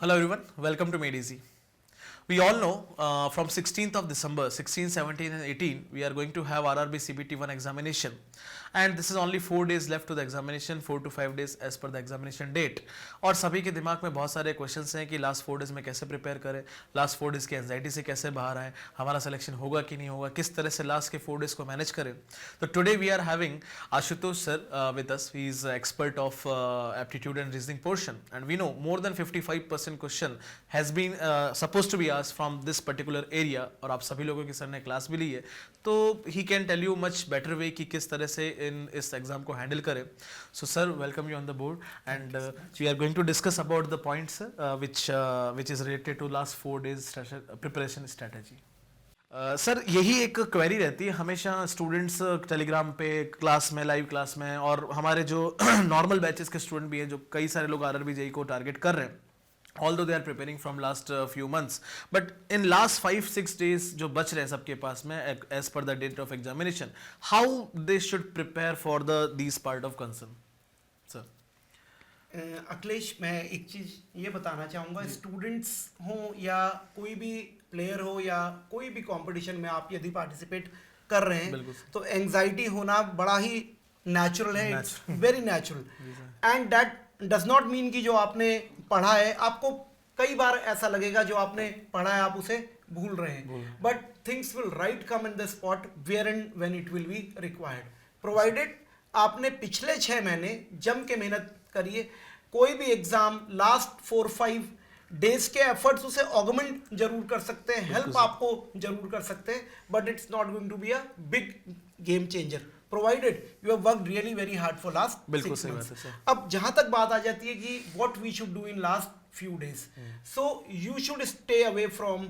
Hello everyone, welcome to Made Easy. We all know from 16th of December, 16, 17 and 18, we are going to have RRB CBT1 examination. And this is only 4 days left to the examination, 4 to 5 days as per the examination date. और सभी के दिमाग में बहुत सारे questions हैं कि last 4 days में कैसे प्रिपेयर करें, लास्ट 4 डेज की एंजाइटी से कैसे बाहर आए, हमारा सिलेक्शन होगा कि नहीं होगा, किस तरह से लास्ट के 4 डेज को मैनेज करें. तो today we are having Ashutosh sir with us. He is expert of aptitude and reasoning portion and we know more than 55% question has been suppose to be asked from this particular area. और आप सभी लोगों की sir ने class भी ली है, तो he can tell you much better way कि किस तरह से इन इस एग्जाम को हैंडल करें. So sir, welcome you on the board and we are going to discuss about the points which is related to last 4 days preparation strategy. Sir यही एक query रहती है हमेशा स्टूडेंट्स टेलीग्राम पे, क्लास में, live class में, और हमारे जो नॉर्मल बैचेस के स्टूडेंट भी हैं, जो कई सारे लोग आरआरबी जेईई को टारगेट कर रहे हैं, although they are preparing from last few months, but in last 5-6 days जो बच रहे हैं सबके पास में as per the date of examination, how they should prepare for these part of concern, sir? Akhilesh, मैं एक चीज़ ये बताना चाहूँगा, स्टूडेंट्स हो या कोई भी प्लेयर हो या कोई भी कंपटीशन में आप यदि पार्टिसिपेट कर रहे हैं तो एंजाइटी होना बड़ा ही नेचुरल है. It's very natural and that does not mean कि जो आपने पढ़ा है, आपको कई बार ऐसा लगेगा जो आपने पढ़ा है आप उसे भूल रहे हैं, but things will right come in the spot where and when it will be required, provided आपने पिछले 6 महीने जम के मेहनत करिए. कोई भी एग्जाम लास्ट 4-5 डेज के एफर्ट्स उसे ऑगमेंट जरूर कर सकते हैं, हेल्प आपको जरूर कर सकते हैं, but it's not going to be a big game changer provided you have worked really very hard for last 6 months. अब जहां तक बात आ जाती है कि what we should do in last few days, so you should stay away from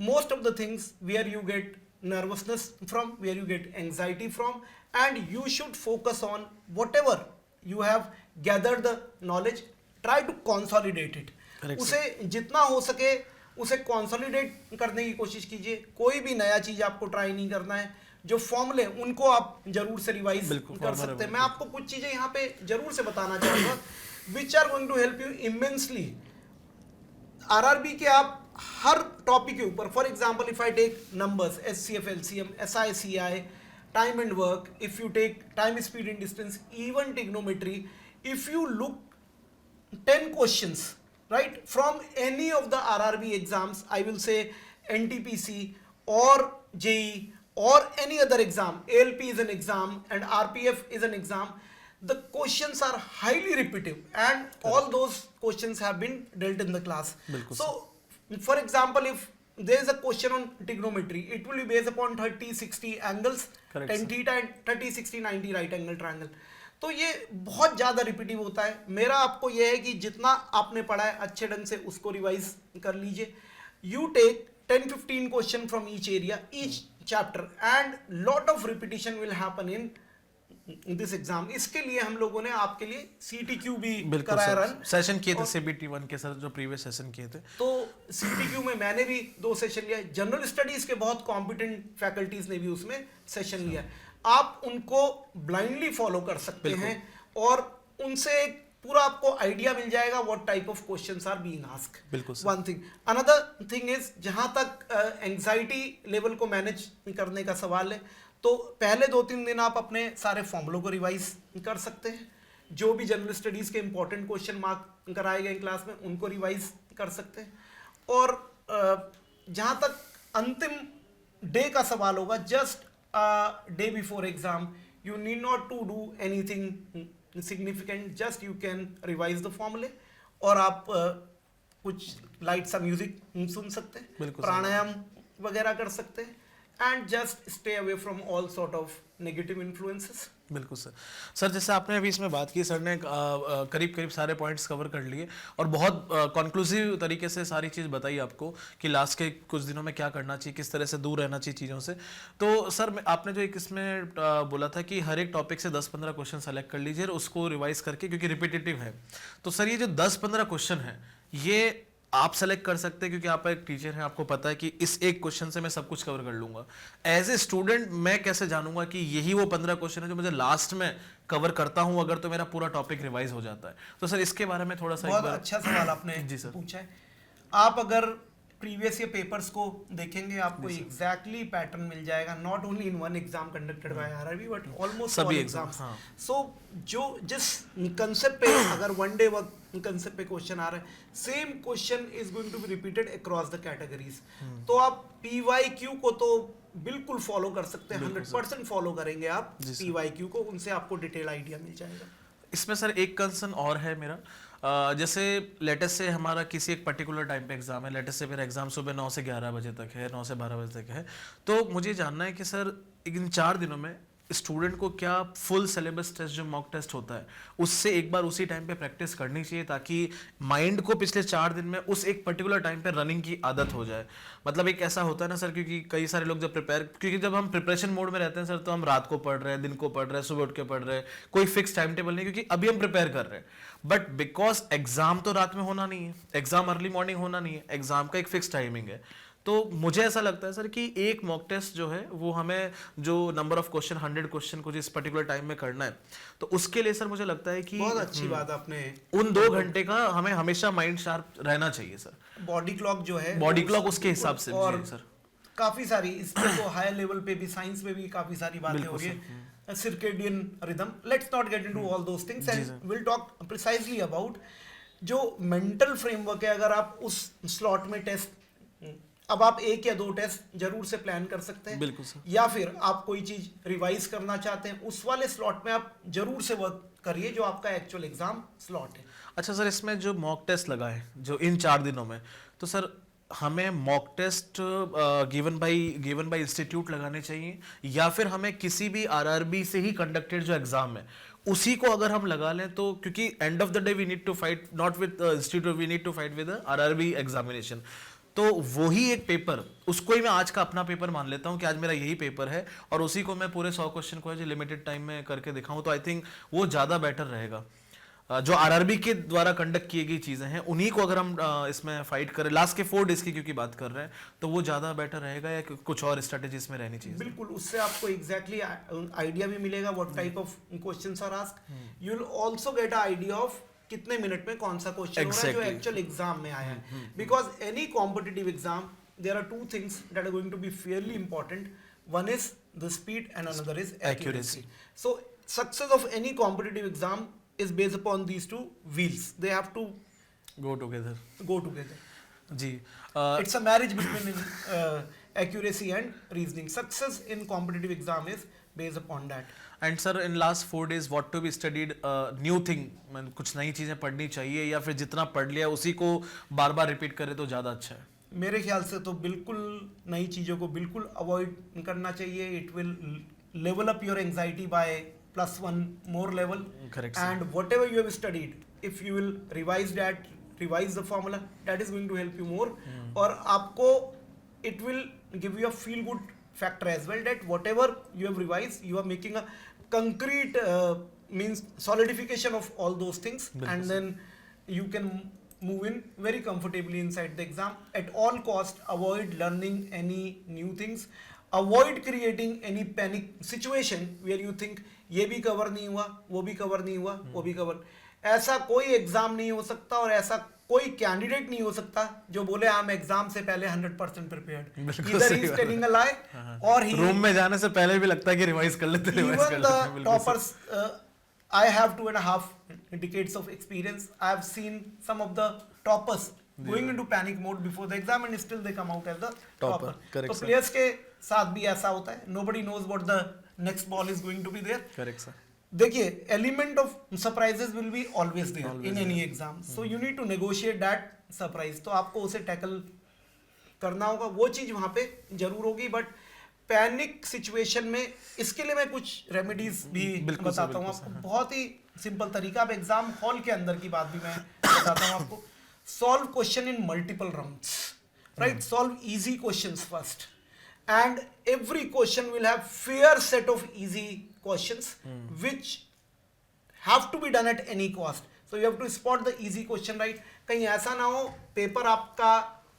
most of the things where you get nervousness from, where you get anxiety from, and you should focus on whatever you have gathered the knowledge, try to consolidate it. उसे जितना हो सके उसे consolidate करने की कोशिश कीजिए. कोई भी नया चीज आपको ट्राई नहीं करना है. जो फॉर्मूले उनको आप जरूर से रिवाइज कर सकते हैं. मैं आपको कुछ चीजें यहाँ पे जरूर से बताना चाहूंगा which are going to help you immensely. RRB के आप हर टॉपिक के ऊपर, for example if I take numbers, HCF, LCM, SI, CI, time and work, if you take time, speed and distance, even trigonometry, if you look 10 questions right from any of the RRB exams, I will say NTPC or JEE or any other exam, ALP is an exam and RPF is an exam, the questions are highly repetitive and all those questions have been dealt in the class. So for example, if there is a question on trigonometry, it will be based upon 30-60 angles, tan theta and 30-60 90 right angle triangle. तो ये बहुत ज़्यादा repetitive होता है. मेरा आपको ये है कि जितना आपने पढ़ा है अच्छे ढंग से उसको रिवाइज कर लीजिए. You take 10-15 question from each area, each chapter, and lot of repetition will happen in this exam. इसके लिए हम लोगों ने आपके लिए CTQ भी कराया रन. सेशन किए थे CBT1 के सर, जो प्रीवियस सेशन किए थे. तो CTQ में मैंने भी 2 सेशन लिया. जनरल स्टडीज के बहुत कॉम्पिटेंट फैकल्टीज ने भी उसमें सेशन लिया. आप उनको ब्लाइंडली फॉलो कर सकते हैं और उनसे एक पूरा आपको आइडिया मिल जाएगा what type of questions are being asked. One thing. Another thing is, जहां तक एंजाइटी लेवल को मैनेज करने का सवाल है, तो पहले 2-3 दिन आप अपने सारे फॉर्मूलों को रिवाइज कर सकते हैं. जो भी जनरल स्टडीज के इंपॉर्टेंट क्वेश्चन मार्क कराए गए क्लास में उनको रिवाइज कर सकते हैं. और जहां तक अंतिम डे का सवाल होगा, just day before exam, you need not to do anything significant, just you can revise the formula और आप कुछ लाइट सा म्यूजिक सुन सकते हैं, प्राणायाम वगैरह कर सकते हैं, and just stay away from all sort of negative influences. बिल्कुल सर. सर जैसे आपने अभी इसमें बात की, सर ने करीब करीब सारे पॉइंट्स कवर कर लिए और बहुत कंक्लूसिव तरीके से सारी चीज़ बताई आपको कि लास्ट के कुछ दिनों में क्या करना चाहिए, किस तरह से दूर रहना चाहिए चीज़ों से. तो सर आपने जो एक इसमें बोला था कि हर एक टॉपिक से 10-15 क्वेश्चन सेलेक्ट कर लीजिए और उसको रिवाइज करके, क्योंकि रिपीटेटिव है. तो सर ये जो 10-15 क्वेश्चन है, ये आप सेलेक्ट कर सकते हैं क्योंकि आप एक टीचर हैं, आपको पता है कि इस एक क्वेश्चन से मैं सब कुछ कवर कर लूंगा. एज ए स्टूडेंट मैं कैसे जानूंगा कि यही वो 15 क्वेश्चन है जो मुझे लास्ट में कवर करता हूं अगर तो मेरा पूरा टॉपिक रिवाइज हो जाता है? तो सर इसके बारे में थोड़ा सा बहुत अच्छा सवाल आपने पूछा है. आप अगर प्रीवियस ईयर पेपर्स को देखेंगे आपको एग्जैक्टली पैटर्न मिल जाएगा, not only in one exam conducted by RRB but almost सभी ऑल एग्जाम, एग्जाम्स। हाँ। सो जो जिस कंसेप्ट पे अगर वन डे वर्क कंसेप्ट पे क्वेश्चन आ रहा है, same question is going to be repeated across the categories. तो आप पीवाईक्यू को तो बिल्कुल फॉलो कर सकते हैं, 100% फॉलो करेंगे आप पीवाईक्यू को, उनसे आपको डिटेल आइडिया मिल जाएगा। इसमें सर एक कंसर्न और है मेरा, जैसे लेटेस्ट से हमारा किसी एक पर्टिकुलर टाइम पे एग्जाम है, लेटेस्ट से मेरा एग्जाम सुबह 9 से 11 बजे तक है, 9 से 12 बजे तक है, तो मुझे जानना है कि सर इन 4 दिनों में स्टूडेंट को क्या फुल सिलेबस टेस्ट जो मॉक टेस्ट होता है उससे एक बार उसी टाइम पे प्रैक्टिस करनी चाहिए, ताकि माइंड को पिछले 4 दिन में उस एक पर्टिकुलर टाइम पे रनिंग की आदत हो जाए। मतलब एक ऐसा होता है ना सर, क्योंकि कई सारे लोग जब क्योंकि जब हम प्रिपरेशन मोड में रहते हैं सर, तो हम रात को पढ़ रहे हैं, दिन को पढ़ रहे हैं, सुबह उठ के पढ़ रहे हैं, कोई फिक्स टाइम टेबल नहीं, क्योंकि अभी हम प्रिपेयर कर रहे हैं। बट बिकॉज एग्जाम तो रात में होना नहीं है, एग्जाम अर्ली मॉर्निंग होना नहीं है, एग्जाम का एक फिक्स टाइमिंग है, तो मुझे ऐसा लगता है सर कि एक मॉक टेस्ट जो है वो हमें जो नंबर ऑफ क्वेश्चन 100 क्वेश्चन को जिस पर्टिकुलर टाइम में करना है, तो उसके लिए सर मुझे लगता है कि बहुत अच्छी बात आपने, उन 2 घंटे का हमें हमेशा माइंड शार्प रहना चाहिए सर। बॉडी क्लॉक जो है, बॉडी क्लॉक उसके हिसाब से। और सर काफी सारी इस पे तो हायर लेवल पे भी, साइंस में भी काफी सारी बातें हो रही है, circadian rhythm, let's not get into all those things and will talk precisely about जो मेंटल फ्रेमवर्क है। अगर आप उस स्लॉट में टेस्ट, अब आप 1 या 2 टेस्ट जरूर से प्लान कर सकते हैं, बिल्कुल सर, या फिर आप कोई चीज रिवाइज करना चाहते हैं, उस वाले स्लॉट में आप जरूर से वर्क करिए जो आपका एक्चुअल एग्जाम स्लॉट है। अच्छा सर, इसमें जो मॉक टेस्ट लगा है जो इन 4 दिनों में, तो सर हमें mock test given by institute लगाने चाहिए, या फिर हमें किसी भी आरआरबी से ही कंडक्टेड जो एग्जाम है उसी को अगर हम लगा लें, तो क्योंकि end of the day we need to fight not with institute, we need to fight with RRB examination, तो वही एक पेपर, उसको ही मैं आज का अपना पेपर मान लेता हूं कि आज मेरा यही पेपर है और उसी को मैं पूरे 100 क्वेश्चन को है जो लिमिटेड टाइम में करके दिखाऊं, तो आई थिंक वो ज़्यादा बेटर रहेगा। जो आरआरबी के द्वारा कंडक्ट की गई चीज़ें हैं उन्हीं को अगर हम इसमें फाइट करें, लास्ट के 4 डेज की क्योंकि बात कर रहे हैं, तो वो ज़्यादा बेटर रहेगा, या कुछ और स्ट्रेटेजी इसमें रहनी चाहिए? बिल्कुल, उससे आपको एग्जैक्टली आइडिया भी मिलेगा what type of questions are asked, you will also get a idea of कितने मिनट में कौन सा क्वेश्चन हो रहा है जो एक्चुअल एग्जाम में आया है। Because any competitive exam there are 2 things that are going to be fairly important, one is the speed and another is accuracy. So success of any competitive exam is based upon these 2 wheels. They have to go together. जी, it's a marriage between accuracy and reasoning. Success in competitive exam is based upon that. And sir, in last 4 days what to be studied, new thing, मतलब कुछ नई चीजें पढ़नी चाहिए, या फिर जितना पढ़ लिया उसी को बार बार रिपीट करें तो ज़्यादा अच्छा है? मेरे ख्याल से तो बिल्कुल नई चीज़ों को बिल्कुल अवॉइड करना चाहिए। It will level up your anxiety by +1 more level. Correct, and whatever you have studied, if you will revise the formula, that is going to help you more. और आपको it will give you a feel good factor as well, that whatever you have revised, you are making a concrete means solidification of all those things, and then you can move in very comfortably inside the exam. At all cost avoid learning any new things, avoid creating any panic situation where you think ये भी cover नहीं हुआ, वो भी cover नहीं हुआ, वो भी कवर। ऐसा कोई एग्जाम नहीं हो सकता और ऐसा कोई कैंडिडेट नहीं हो सकता जो बोले हम एग्जाम से पहले 100% प्रिपेयर्ड। ईदर ही इज टेलिंग अ लाई और ही रूम में जाने से पहले भी लगता है कि रिवाइज कर लेते हैं। Even the toppers, I have 2.5 decades of experience. I have seen some of the toppers going into panic mode before the exam and still they come out as the topper. Correct, तो players के साथ भी ऐसा होता है, nobody knows what the next ball is going to be there. Correct sir. देखिए, element of surprises will be always there in any exam. So you need to negotiate that surprise. तो आपको उसे tackle करना होगा, वो चीज वहाँ पे जरूर होगी। बट पैनिक सिचुएशन में इसके लिए मैं कुछ रेमेडीज भी बताता हूँ आपको, बहुत ही सिंपल तरीका। अब एग्जाम हॉल के अंदर की बात भी मैं बताता हूँ आपको। Solve question in multiple rounds, right? Solve easy questions first, and every question will have fair set of easy questions which have to be done at any cost. So you have to spot the easy question, right? कहीं ऐसा ना हो paper आपका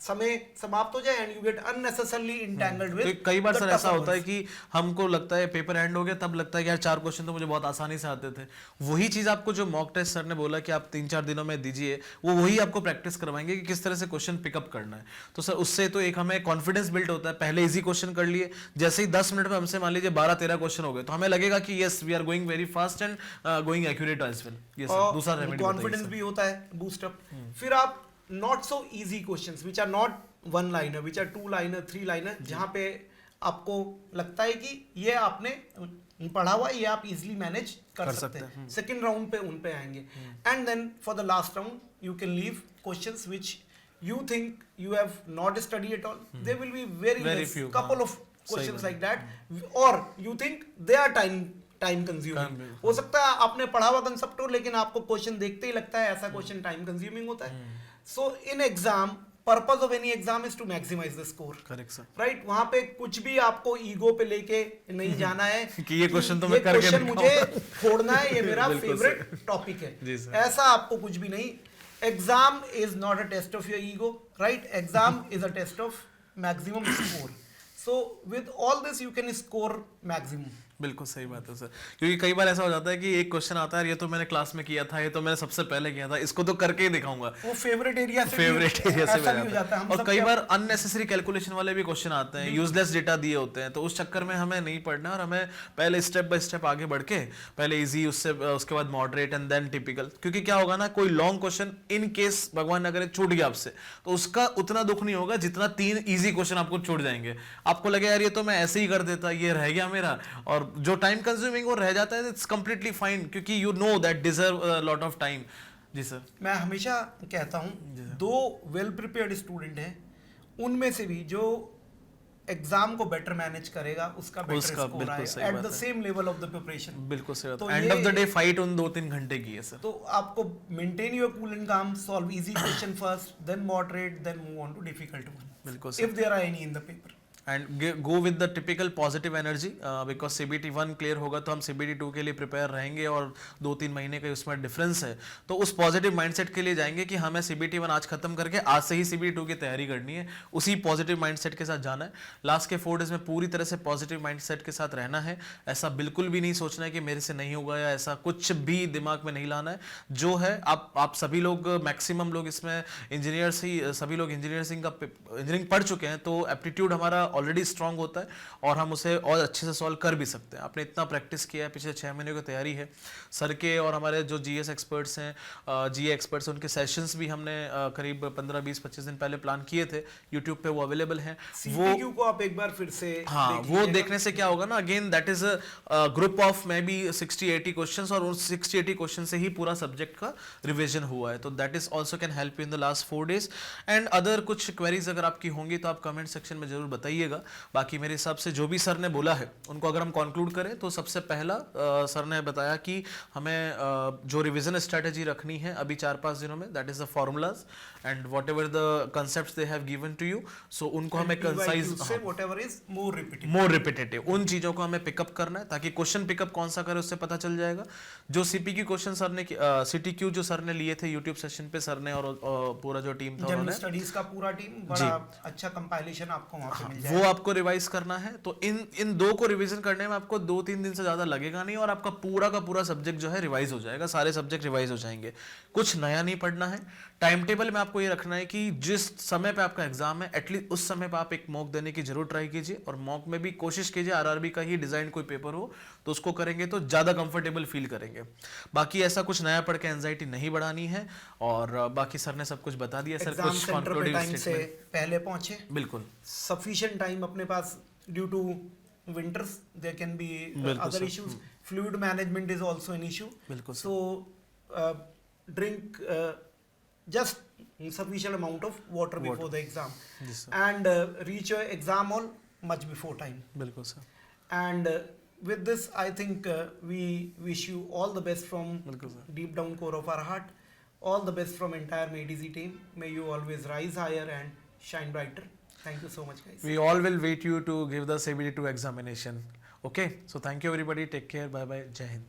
समय समाप्त हो जाए and you get unnecessarily entangled तो विद। कई बार सर ऐसा होता है कि हमको लगता है पेपर एंड हो गया, तब लगता है कि यार 4 क्वेश्चन तो मुझे बहुत आसानी से आते थे। वही चीज आपको जो मॉक टेस्ट सर ने बोला कि आप 3-4 दिनों में दीजिए, वो वही आपको प्रैक्टिस करवाएंगे कि किस तरह से क्वेश्चन पिकअप करना है। तो सर उससे तो एक हमें कॉन्फिडेंस बिल्ड होता है। पहले इजी क्वेश्चन कर लिए, जैसे ही 10 मिनट में हमसे मान लीजिए 12-13 क्वेश्चन हो गए, तो हमें लगेगा कि yes we are going very fast and going accurate as well. ये सर दूसरा रेमेडी कॉन्फिडेंस भी होता है बूस्ट अप। फिर आप not so easy questions which are not one liner, which are two liner, three liner, जहां पे आपको लगता है कि ये आपने पढ़ा हुआ, ये आप इजीली मैनेज कर सकते हैं, सेकंड राउंड पे उन पे आएंगे। And then for the last round you can leave questions which you think you have not studied at all. There will be very less, few, couple of questions like that, or you think they are time consuming. हो सकता है आपने पढ़ा हुआ concept हो, लेकिन आपको question देखते ही लगता है ऐसा क्वेश्चन टाइम कंज्यूमिंग होता है। So in exam, purpose of any exam is to maximise the score. Correct sir. Right, वहां पे कुछ भी आपको ईगो पे लेके नहीं जाना है कि ये क्वेश्चन तो मैं करके क्वेश्चन मुझे फोड़ना है, ये मेरा बिल्कुल फेवरेट टॉपिक जी है। सर। ऐसा आपको कुछ भी नहीं। Exam is not a test of your ego, right? Exam is a test of maximum score. So with all this you can score maximum. बिल्कुल सही बात है सर, क्योंकि कई बार ऐसा हो जाता है कि एक क्वेश्चन आता है, ये तो मैंने क्लास में किया था, ये तो मैंने सबसे पहले किया था, इसको तो करके ही दिखाऊंगा। वो फेवरेट एरिया से ऐसा भी हो जाता है। और कई बार अननेसेसरी कैलकुलेशन वाले भी क्वेश्चन आते हैं, यूजलेस डेटा दिए होते हैं, तो उस चक्कर में हमें नहीं पढ़ना और हमें पहले स्टेप बाय स्टेप आगे बढ़ के पहले इजी, उसके बाद मॉडरेट एंड देन टिपिकल। क्योंकि क्या होगा ना, कोई लॉन्ग क्वेश्चन इन केस भगवान न करे छूट गया आपसे, तो उसका उतना दुख नहीं होगा जितना 3 इजी क्वेश्चन आपको छूट जाएंगे। आपको लगे यार ये तो मैं ऐसे ही कर देता, ये रह गया मेरा, और जो टाइम कंज्यूमिंग वो रह जाता है, इट्स कंप्लीटली फाइन, क्योंकि you know that deserve lot of time. जी सर। मैं हमेशा कहता हूँ, 2 वेल प्रिपेयर्ड स्टूडेंट हैं, उनमें से भी जो एग्जाम को बेटर मैनेज करेगा उसका बेटर स्कोर आएगा at the same level of the preparation. बिल्कुल सही बात। तो end of the day fight उन 2-3 घंटे की है सर। तो आपको maintain your cool and calm, solve easy question first, then moderate, then move on to difficult one, बिल्कुल if there are any in the paper. And go with the typical positive energy, because CBT 1 clear होगा तो हम CBT 2 के लिए prepare रहेंगे, और 2-3 महीने का उसमें डिफरेंस है, तो उस पॉजिटिव माइंडसेट के लिए जाएंगे कि हमें CBT 1 आज खत्म करके आज से ही CBT 2 की तैयारी करनी है, उसी पॉजिटिव माइंडसेट के साथ जाना है। लास्ट के 4 डेज में पूरी तरह से पॉजिटिव माइंडसेट के साथ रहना है। ऐसा बिल्कुल भी नहीं सोचना है कि मेरे से नहीं होगा, या ऐसा कुछ भी दिमाग में नहीं लाना है। जो है आप सभी लोग, मैक्सिमम लोग इसमें इंजीनियर्स ही, सभी लोग इंजीनियरिंग पढ़ चुके हैं, तो एप्टीट्यूड हमारा ऑलरेडी स्ट्रांग होता है और हम उसे और अच्छे से सॉल्व कर भी सकते हैं। आपने इतना प्रैक्टिस किया है, पिछले 6 महीने की तैयारी है। सर के और हमारे जो GS एक्सपर्ट्स हैं, GA एक्सपर्ट्स हैं, उनके सेशंस भी हमने करीब 15, 20, 25 दिन पहले प्लान किए थे। यूट्यूब पे वो अवेलेबल हैं। CPQ को आप एक बार फिर से वो देखने से क्या होगा ना, again that is a group of may be 60-80 questions, और उन 60-80 क्वेश्चन से ही पूरा सब्जेक्ट का रिवीजन हुआ है, तो that is also can help you in the last 4 days. And other कुछ क्वेरीज अगर आपकी होंगी तो आप कमेंट सेक्शन में जरूर बताइएगा। बाकी मेरे हिसाब से जो भी सर ने बोला है उनको अगर हम कंक्लूड करें, तो सबसे पहला सर ने बताया कि हमें जो रिवीजन स्ट्रेटजी रखनी है अभी 4-5 दिनों में, that is the formulas and whatever the concept they have given to you, so उनको हमें concise, whatever is more repetitive, उन चीजों को हमें पिकअप करना है, ताकि क्वेश्चन पिकअप कौन सा करे उससे पता चल जाएगा। जो CPQ क्वेश्चन सर ने, CTQ जो सर ने लिए थे यूट्यूब सेशन पे सर ने और पूरा जो टीम था, जनरल स्टडीज का पूरा टीम, बड़ा अच्छा कंपाइलेशन आपको वहां पे मिल जाएगा, वो आपको रिवाइज करना है। तो इन 2 को रिवीजन करने में आपको 2-3 दिन से ज्यादा लगेगा नहीं, और आपका पूरा का पूरा सब्जेक्ट जो है रिवाइज हो जाएगा, सारे सब्जेक्ट रिवाइज हो जाएंगे। कुछ नया नहीं पढ़ना है। टाइम टेबल में आपको ये रखना है कि जिस समय पे आपका एग्जाम है, एटलीस्ट उस समय पे आप एक मॉक देने की जरूर ट्राई कीजिए, और मॉक में भी कोशिश कीजिए RRB का ही डिजाइन कोई पेपर हो, तो उसको करेंगे तो ज्यादा कंफर्टेबल फील करेंगे। बाकी ऐसा कुछ नया पढ़ के एंजाइटी नहीं बढ़ानी है, और बाकी सर ने सब कुछ बता दिया। सर कुछ कंक्लूडिंग स्टेटमेंट पहले पहुंचे, बिल्कुल सफिशिएंट टाइम अपने पास, due to winters there can be other issues, fluid management is also an issue, so drink just sufficient amount of water before the exam, and reach your exam hall much before time. बिल्कुल sir. And with this I think we wish you all the best from deep down core of our heart, all the best from entire MadeEasy team. May you always rise higher and shine brighter. Thank you so much, guys. We all will wait you to give the CBT 2 examination. Okay, so thank you everybody. Take care. Bye bye. Jai Hind.